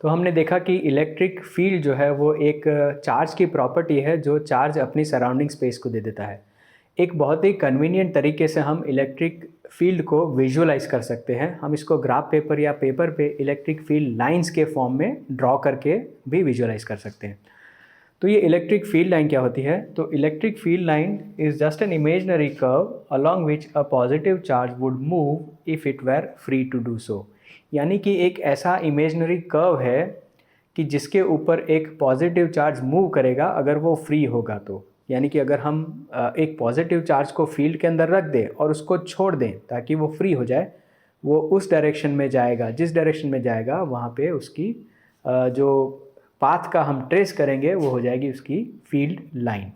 तो हमने देखा कि इलेक्ट्रिक फील्ड जो है वो एक चार्ज की प्रॉपर्टी है जो चार्ज अपनी सराउंडिंग स्पेस को दे देता है। एक बहुत ही कन्वीनियंट तरीके से हम इलेक्ट्रिक फील्ड को विजुअलाइज कर सकते हैं। हम इसको ग्राफ पेपर या पेपर पे इलेक्ट्रिक फील्ड लाइंस के फॉर्म में ड्रॉ करके भी विजुअलाइज कर सकते हैं। तो ये इलेक्ट्रिक फील्ड लाइन क्या होती है? तो electric field line is just an imaginary curve along which a positive charge would move if it were free to do so. यानी कि एक ऐसा इमेजिनरी कर्व है कि जिसके ऊपर एक पॉजिटिव चार्ज मूव करेगा अगर वो फ्री होगा तो। यानी कि अगर हम एक पॉजिटिव चार्ज को फील्ड के अंदर रख दें और उसको छोड़ दें ताकि वो फ्री हो जाए, वो उस डायरेक्शन में जाएगा, जिस डायरेक्शन में जाएगा वहाँ पे उसकी जो पाथ का हम ट्रेस करेंगे वो हो जाएगी उसकी फील्ड लाइन।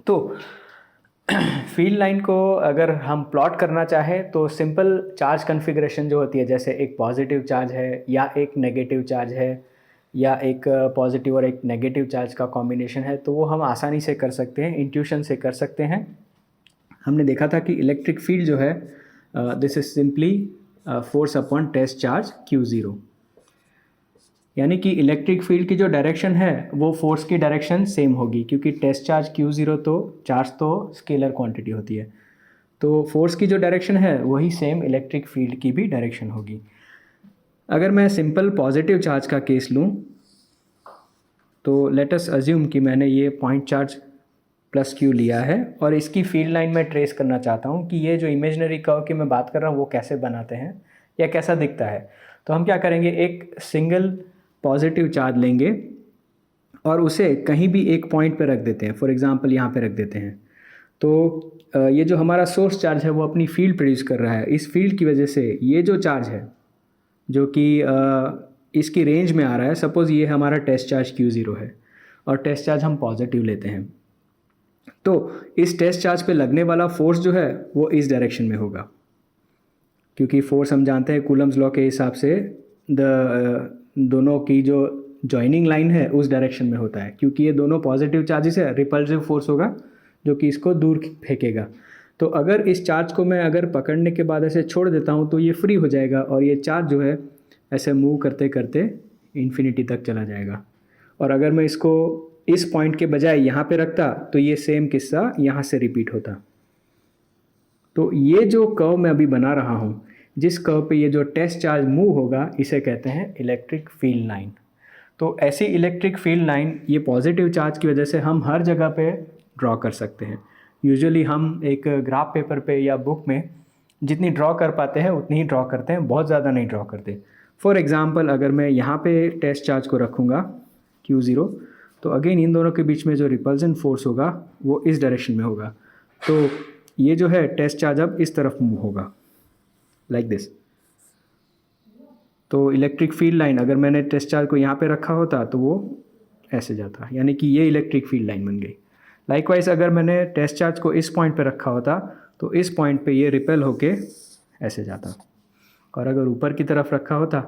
तो फील्ड लाइन को अगर हम प्लॉट करना चाहें तो सिंपल चार्ज कन्फिग्रेशन जो होती है, जैसे एक पॉजिटिव चार्ज है या एक नेगेटिव चार्ज है या एक पॉजिटिव और एक नेगेटिव चार्ज का कॉम्बिनेशन है, तो वो हम आसानी से कर सकते हैं, इंट्यूशन से कर सकते हैं। हमने देखा था कि इलेक्ट्रिक फील्ड जो है this is simply force upon test charge Q0। यानी कि इलेक्ट्रिक फील्ड की जो डायरेक्शन है वो फोर्स की डायरेक्शन सेम होगी, क्योंकि टेस्ट चार्ज Q0 तो चार्ज तो स्केलर क्वांटिटी होती है, तो फोर्स की जो डायरेक्शन है वही सेम इलेक्ट्रिक फील्ड की भी डायरेक्शन होगी। अगर मैं सिंपल पॉजिटिव चार्ज का केस लूँ तो लेट अस अज्यूम कि मैंने ये पॉइंट चार्ज प्लस Q लिया है और इसकी फील्ड लाइन में ट्रेस करना चाहता हूँ कि ये जो इमेजिनरी कर्व की मैं बात कर रहा हूँ वो कैसे बनाते हैं या कैसा दिखता है। तो हम क्या करेंगे, एक सिंगल पॉजिटिव चार्ज लेंगे और उसे कहीं भी एक पॉइंट पे रख देते हैं। फॉर एग्जांपल यहाँ पे रख देते हैं। तो ये जो हमारा सोर्स चार्ज है वो अपनी फील्ड प्रोड्यूस कर रहा है। इस फील्ड की वजह से ये जो चार्ज है जो कि इसकी रेंज में आ रहा है, सपोज़ ये हमारा टेस्ट चार्ज Q0 है और टेस्ट चार्ज हम पॉजिटिव लेते हैं, तो इस टेस्ट चार्ज पे लगने वाला फोर्स जो है वो इस डायरेक्शन में होगा, क्योंकि फोर्स हम जानते हैं कूलम्स लॉ के हिसाब से दोनों की जो जॉइनिंग लाइन है उस डायरेक्शन में होता है। क्योंकि ये दोनों पॉजिटिव चार्जेस है, रिपल्सिव फोर्स होगा जो कि इसको दूर फेंकेगा। तो अगर इस चार्ज को मैं अगर पकड़ने के बाद ऐसे छोड़ देता हूँ तो ये फ्री हो जाएगा और ये चार्ज जो है ऐसे मूव करते करते इन्फिनिटी तक चला जाएगा। और अगर मैं इसको इस पॉइंट के बजाय यहाँ पे रखता तो ये सेम किस्सा यहाँ से रिपीट होता। तो ये जो कर्व मैं अभी बना रहा हूँ, जिस कर्व पे ये जो टेस्ट चार्ज मूव होगा, इसे कहते हैं इलेक्ट्रिक फील्ड लाइन। तो ऐसी इलेक्ट्रिक फील्ड लाइन ये पॉजिटिव चार्ज की वजह से हम हर जगह पे ड्रॉ कर सकते हैं। यूजुअली हम एक ग्राफ पेपर पे या बुक में जितनी ड्रॉ कर पाते हैं उतनी ही ड्रॉ करते हैं, बहुत ज़्यादा नहीं ड्रॉ करते। फॉर एग्ज़ाम्पल अगर मैं यहाँ पे टेस्ट चार्ज को रखूँगा Q0, तो अगेन इन दोनों के बीच में जो रिपल्सन फोर्स होगा वो इस डायरेक्शन में होगा। तो ये जो है टेस्ट चार्ज अब इस तरफ मूव होगा लाइक दिस। तो इलेक्ट्रिक फील्ड लाइन अगर मैंने टेस्ट चार्ज को यहाँ पे रखा होता तो वो ऐसे जाता, यानी कि ये इलेक्ट्रिक फील्ड लाइन बन गई। लाइकवाइज अगर मैंने टेस्ट चार्ज को इस पॉइंट पे रखा होता तो इस पॉइंट पे ये रिपेल होके ऐसे जाता, और अगर ऊपर की तरफ रखा होता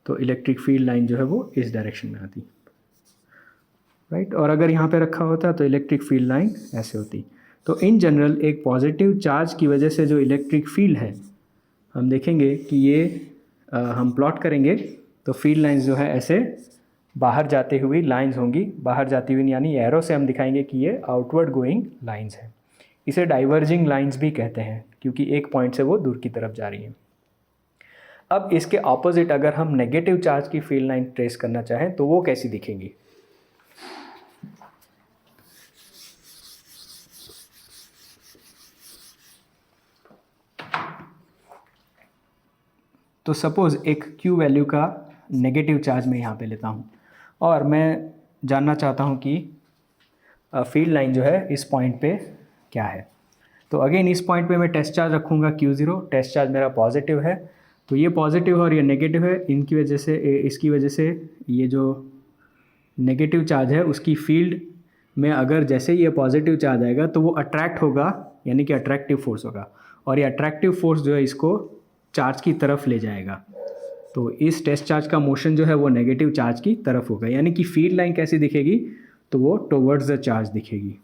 तो इलेक्ट्रिक फील्ड लाइन जो है वो इस डायरेक्शन में आती, राइट। और अगर यहाँ पे रखा होता तो इलेक्ट्रिक फील्ड लाइन ऐसे होती। तो इन जनरल एक पॉजिटिव चार्ज की वजह से जो इलेक्ट्रिक फील्ड है, हम देखेंगे कि ये हम प्लॉट करेंगे तो फील्ड लाइंस जो है ऐसे बाहर जाती हुई लाइंस होंगी। बाहर जाती हुई यानी एरो से हम दिखाएंगे कि ये आउटवर्ड गोइंग लाइंस है। इसे डाइवर्जिंग लाइंस भी कहते हैं क्योंकि एक पॉइंट से वो दूर की तरफ जा रही है। अब इसके ऑपोजिट अगर हम नेगेटिव चार्ज की फील्ड लाइन ट्रेस करना चाहें तो वो कैसी दिखेंगी? तो सपोज़ एक Q वैल्यू का नेगेटिव चार्ज मैं यहाँ पे लेता हूँ और मैं जानना चाहता हूँ कि फील्ड लाइन जो है इस पॉइंट पे क्या है। तो अगेन इस पॉइंट पे मैं टेस्ट चार्ज रखूँगा Q0। टेस्ट चार्ज मेरा पॉजिटिव है, तो ये पॉजिटिव है और ये नेगेटिव है। इनकी वजह से, इसकी वजह से ये जो नेगेटिव चार्ज है उसकी फील्ड में अगर जैसे ये पॉजिटिव चार्ज आएगा तो वो अट्रैक्ट होगा, यानी कि अट्रैक्टिव फोर्स होगा, और ये अट्रैक्टिव फोर्स जो है इसको चार्ज की तरफ ले जाएगा। तो इस टेस्ट चार्ज का मोशन जो है वो नेगेटिव चार्ज की तरफ होगा, यानी कि फील्ड लाइन कैसी दिखेगी? तो वो टुवर्ड्स द चार्ज दिखेगी।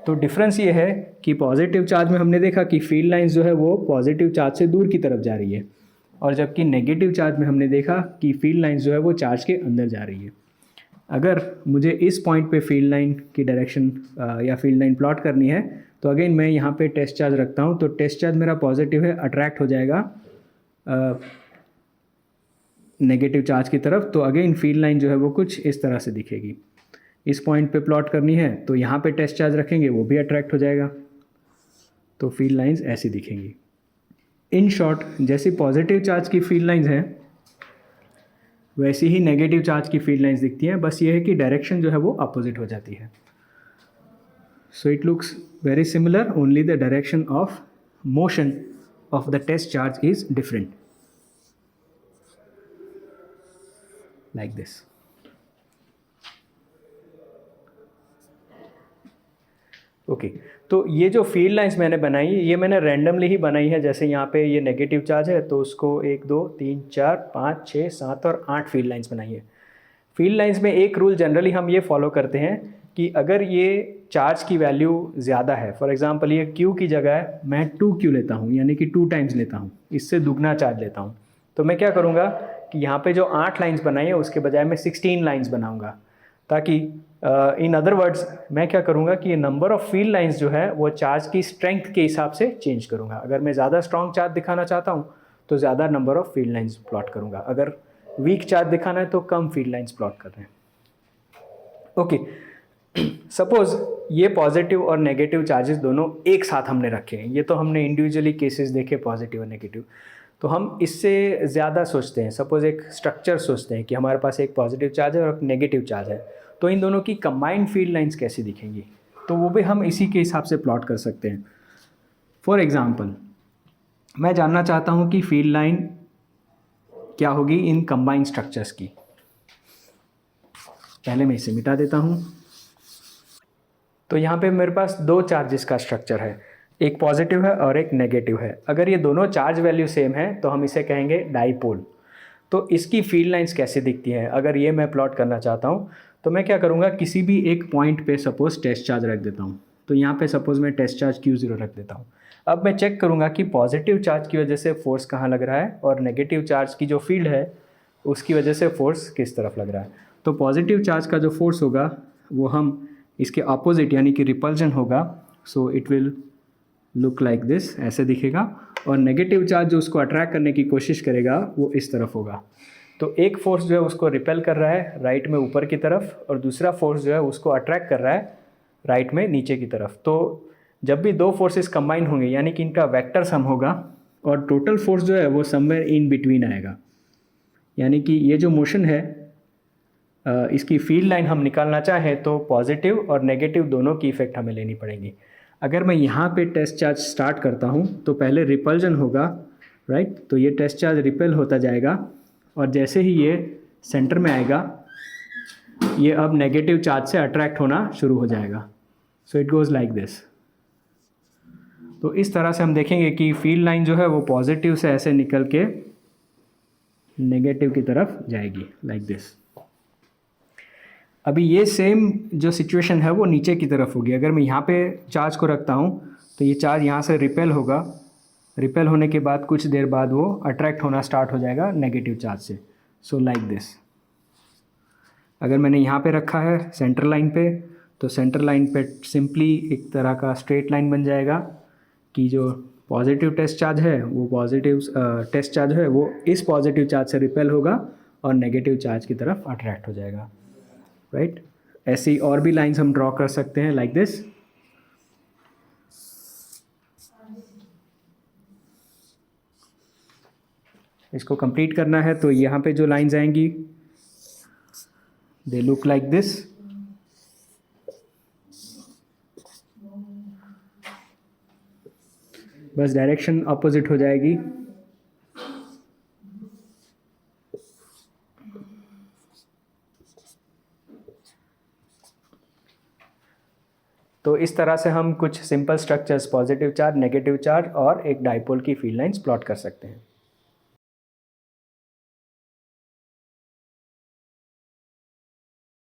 तो डिफरेंस ये है कि पॉजिटिव चार्ज में हमने देखा कि फील्ड लाइंस जो है वो पॉजिटिव चार्ज से दूर की तरफ जा रही है, और जबकि नेगेटिव चार्ज में हमने देखा कि फील्ड लाइंस जो है वो चार्ज के अंदर जा रही है। अगर मुझे इस पॉइंट पे फील्ड लाइन की डायरेक्शन या फील्ड लाइन प्लॉट करनी है तो अगेन मैं यहाँ पे टेस्ट चार्ज रखता हूँ, तो टेस्ट चार्ज मेरा पॉजिटिव है, अट्रैक्ट हो जाएगा नेगेटिव चार्ज की तरफ। तो अगेन फील्ड लाइन जो है वो कुछ इस तरह से दिखेगी। इस पॉइंट पे प्लॉट करनी है तो यहाँ पे टेस्ट चार्ज रखेंगे, वो भी अट्रैक्ट हो जाएगा, तो फील्ड लाइंस ऐसी दिखेंगी। इन शॉर्ट, जैसी पॉजिटिव चार्ज की फील्ड लाइंस हैं वैसी ही नेगेटिव चार्ज की फील्ड लाइंस दिखती हैं, बस ये है कि डायरेक्शन जो है वो अपोजिट हो जाती है। So it looks very similar, only the direction of motion of the test charge is different, like this. Okay, तो ये जो फील्ड लाइंस मैंने बनाई ये मैंने रैंडमली ही बनाई है। जैसे यहाँ पे ये नेगेटिव चार्ज है तो उसको 1 2 3 4 5 6 7 और 8 फील्ड लाइंस बनाई है। फील्ड लाइंस में एक रूल जनरली हम ये फॉलो करते हैं कि अगर ये चार्ज की वैल्यू ज़्यादा है, फॉर एग्जांपल ये Q की जगह है मैं 2Q लेता हूँ, यानी कि 2 टाइम्स लेता हूँ, इससे दुगना चार्ज लेता हूँ, तो मैं क्या करूँगा कि यहाँ पे जो 8 लाइंस बनाई है उसके बजाय मैं 16 लाइंस बनाऊँगा, ताकि इन अदर वर्ड्स मैं क्या करूँगा कि ये नंबर ऑफ़ फील्ड लाइंस जो है वो चार्ज की स्ट्रेंथ के हिसाब से चेंज करूँगा। अगर मैं ज़्यादा स्ट्रॉन्ग चार्ज दिखाना चाहता हूँ तो ज़्यादा number of field lines plot करूँगा, अगर वीक चार्ज दिखाना है तो कम फील्ड लाइंस प्लॉट कर रहे हैं। ओके, सपोज़ ये पॉजिटिव और नेगेटिव चार्जेस दोनों एक साथ हमने रखे हैं। ये तो हमने इंडिविजुअली केसेस देखे पॉजिटिव और नेगेटिव, तो हम इससे ज़्यादा सोचते हैं। सपोज़ एक स्ट्रक्चर सोचते हैं कि हमारे पास एक पॉजिटिव चार्ज है और एक नेगेटिव चार्ज है, तो इन दोनों की कंबाइंड फील्ड लाइंस कैसी दिखेंगी, तो वो भी हम इसी के हिसाब से प्लॉट कर सकते हैं। फॉर एग्ज़ाम्पल, मैं जानना चाहता हूँ कि फील्ड लाइन क्या होगी इन कंबाइंड स्ट्रक्चर्स की। पहले मैं इसे मिटा देता हूँ। तो यहाँ पे मेरे पास 2 चार्जेस का स्ट्रक्चर है, एक पॉजिटिव है और एक नेगेटिव है। अगर ये दोनों चार्ज वैल्यू सेम है तो हम इसे कहेंगे डाइपोल। तो इसकी फील्ड लाइंस कैसे दिखती हैं, अगर ये मैं प्लॉट करना चाहता हूँ तो मैं क्या करूँगा, किसी भी एक पॉइंट पे सपोज़ टेस्ट चार्ज रख देता हूँ। तो यहाँ पे सपोज़ मैं टेस्ट चार्ज Q0 रख देता हूँ। अब मैं चेक करूँगा कि पॉजिटिव चार्ज की वजह से फोर्स कहाँ लग रहा है और नेगेटिव चार्ज की जो फील्ड है उसकी वजह से फोर्स किस तरफ लग रहा है। तो पॉजिटिव चार्ज का जो फोर्स होगा वो हम इसके अपोजिट यानी कि रिपल्जन होगा, so it will look like this, ऐसे दिखेगा। और नेगेटिव चार्ज जो उसको अट्रैक्ट करने की कोशिश करेगा वो इस तरफ होगा। तो एक फोर्स जो है उसको रिपेल कर रहा है राइट में ऊपर की तरफ, और दूसरा फोर्स जो है उसको अट्रैक्ट कर रहा है राइट में नीचे की तरफ। तो जब भी 2 फोर्सेस कंबाइन होंगे यानी कि इनका वेक्टर सम होगा और टोटल फोर्स जो है वो समवेयर इन बिटवीन आएगा। यानी कि ये जो मोशन है इसकी फील्ड लाइन हम निकालना चाहें तो पॉजिटिव और नेगेटिव दोनों की इफ़ेक्ट हमें लेनी पड़ेगी। अगर मैं यहाँ पे टेस्ट चार्ज स्टार्ट करता हूँ तो पहले रिपल्जन होगा, राइट। तो ये टेस्ट चार्ज रिपेल होता जाएगा और जैसे ही ये सेंटर में आएगा ये अब नेगेटिव चार्ज से अट्रैक्ट होना शुरू हो जाएगा। So it goes like this. तो इस तरह से हम देखेंगे कि फील्ड लाइन जो है वो पॉजिटिव से ऐसे निकल के नेगेटिव की तरफ जाएगी, लाइक दिस। अभी ये सेम जो सिचुएशन है वो नीचे की तरफ होगी। अगर मैं यहाँ पे चार्ज को रखता हूँ तो ये चार्ज यहाँ से रिपेल होगा, रिपेल होने के बाद कुछ देर बाद वो अट्रैक्ट होना स्टार्ट हो जाएगा नेगेटिव चार्ज से। So like this. अगर मैंने यहाँ पे रखा है सेंटर लाइन पे, तो सेंटर लाइन पे सिंपली एक तरह का स्ट्रेट लाइन बन जाएगा कि जो पॉजिटिव टेस्ट चार्ज है वो पॉजिटिव टेस्ट चार्ज है वो इस पॉजिटिव चार्ज से रिपेल होगा और नेगेटिव चार्ज की तरफ अट्रैक्ट हो जाएगा, राइट। ऐसी और भी लाइंस हम ड्रॉ कर सकते हैं लाइक दिस। इसको कंप्लीट करना है तो यहाँ पे जो लाइंस आएंगी दे लुक लाइक दिस। बस डायरेक्शन अपोजिट हो जाएगी। तो इस तरह से हम कुछ simple structures, positive charge, negative charge और एक डाइपोल की फील्ड लाइंस प्लॉट कर सकते हैं।